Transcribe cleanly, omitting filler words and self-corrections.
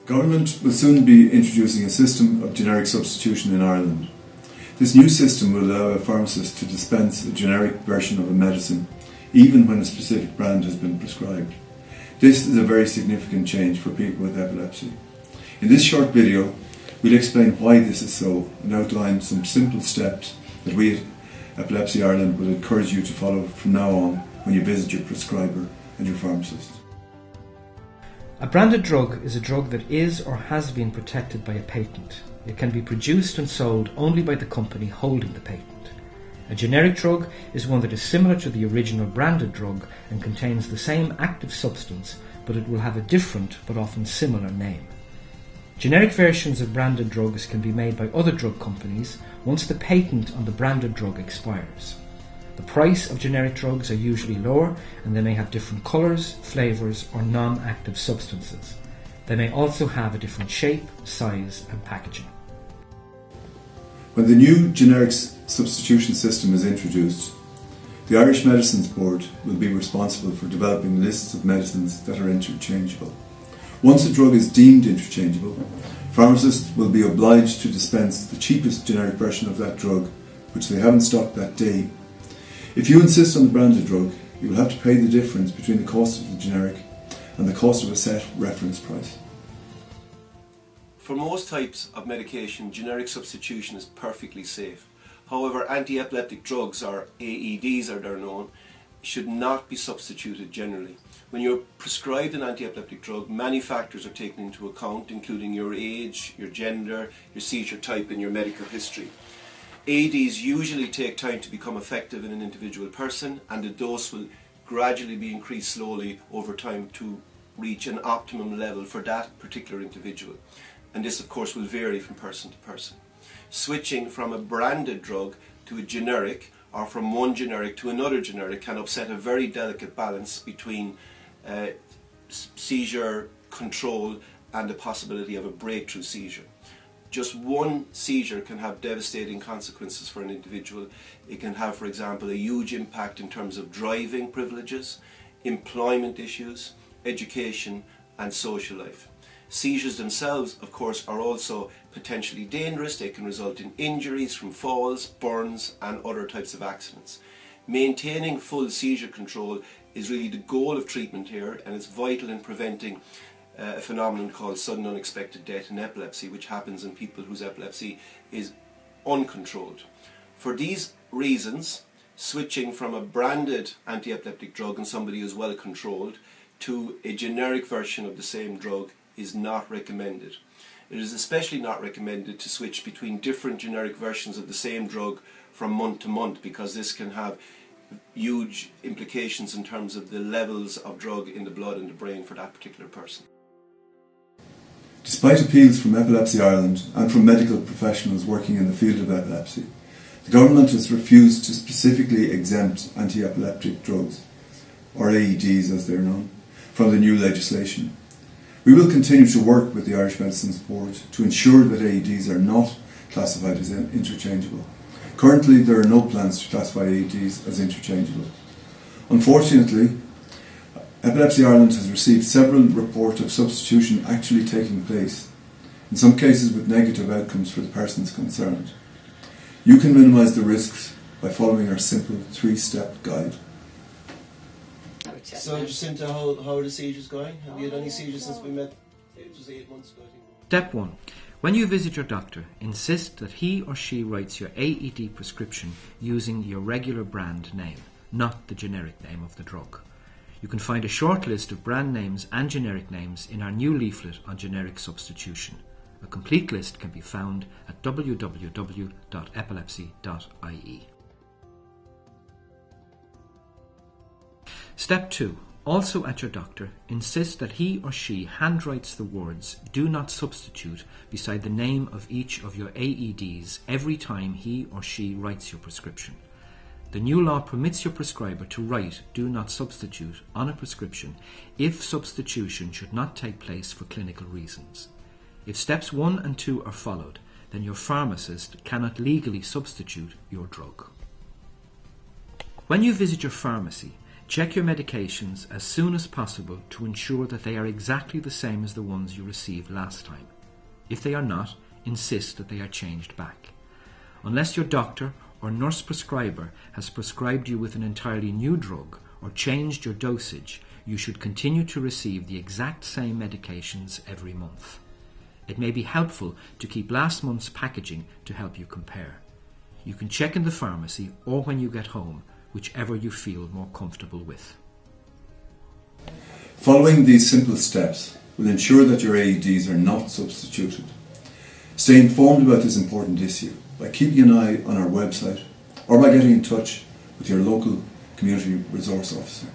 Government will soon be introducing a system of generic substitution in Ireland. This new system will allow a pharmacist to dispense a generic version of a medicine, even when a specific brand has been prescribed. This is a very significant change for people with epilepsy. In this short video, we'll explain why this is so and outline some simple steps that we at Epilepsy Ireland will encourage you to follow from now on when you visit your prescriber and your pharmacist. A branded drug is a drug that is or has been protected by a patent. It can be produced and sold only by the company holding the patent. A generic drug is one that is similar to the original branded drug and contains the same active substance, but it will have a different but often similar name. Generic versions of branded drugs can be made by other drug companies once the patent on the branded drug expires. The price of generic drugs are usually lower, and they may have different colours, flavours or non-active substances. They may also have a different shape, size and packaging. When the new generic substitution system is introduced, the Irish Medicines Board will be responsible for developing lists of medicines that are interchangeable. Once a drug is deemed interchangeable, pharmacists will be obliged to dispense the cheapest generic version of that drug, which they have in stock that day. If you insist on the branded drug, you will have to pay the difference between the cost of the generic and the cost of a set reference price. For most types of medication, generic substitution is perfectly safe. However, anti-epileptic drugs, or AEDs as they're known, should not be substituted generally. When you're prescribed an anti-epileptic drug, many factors are taken into account, including your age, your gender, your seizure type and your medical history. AEDs usually take time to become effective in an individual person, and the dose will gradually be increased slowly over time to reach an optimum level for that particular individual. And this of course will vary from person to person. Switching from a branded drug to a generic, or from one generic to another generic, can upset a very delicate balance between seizure control and the possibility of a breakthrough seizure. Just one seizure can have devastating consequences for an individual. It can have, for example, a huge impact in terms of driving privileges, employment issues, education and social life. Seizures themselves, of course, are also potentially dangerous. They can result in injuries from falls, burns and other types of accidents. Maintaining full seizure control is really the goal of treatment here, and it's vital in preventing a phenomenon called sudden unexpected death in epilepsy, which happens in people whose epilepsy is uncontrolled. For these reasons, switching from a branded anti-epileptic drug in somebody who is well controlled to a generic version of the same drug is not recommended. It is especially not recommended to switch between different generic versions of the same drug from month to month, because this can have huge implications in terms of the levels of drug in the blood and the brain for that particular person. Despite appeals from Epilepsy Ireland and from medical professionals working in the field of epilepsy, the government has refused to specifically exempt anti-epileptic drugs, or AEDs as they are known, from the new legislation. We will continue to work with the Irish Medicines Board to ensure that AEDs are not classified as interchangeable. Currently, there are no plans to classify AEDs as interchangeable. Unfortunately, Epilepsy Ireland has received several reports of substitution actually taking place, in some cases with negative outcomes for the persons concerned. You can minimise the risks by following our simple 3-step guide. So Jacinta, how are the seizures going? Have you had any seizures since we met? It was 8 months ago, I think. Step 1. When you visit your doctor, insist that he or she writes your AED prescription using your regular brand name, not the generic name of the drug. You can find a short list of brand names and generic names in our new leaflet on generic substitution. A complete list can be found at www.epilepsy.ie. Step 2. Also at your doctor, insist that he or she handwrites the words "Do not substitute" beside the name of each of your AEDs every time he or she writes your prescription. The new law permits your prescriber to write "Do not substitute" on a prescription if substitution should not take place for clinical reasons. If steps 1 and 2 are followed, then your pharmacist cannot legally substitute your drug. When you visit your pharmacy, Check your medications as soon as possible to ensure that they are exactly the same as the ones you received last time. If they are not, insist that they are changed back. Unless your doctor or nurse prescriber has prescribed you with an entirely new drug or changed your dosage, you should continue to receive the exact same medications every month. It may be helpful to keep last month's packaging to help you compare. You can check in the pharmacy or when you get home, whichever you feel more comfortable with. Following these simple steps will ensure that your AEDs are not substituted. Stay informed about this important issue by keeping an eye on our website or by getting in touch with your local community resource officer.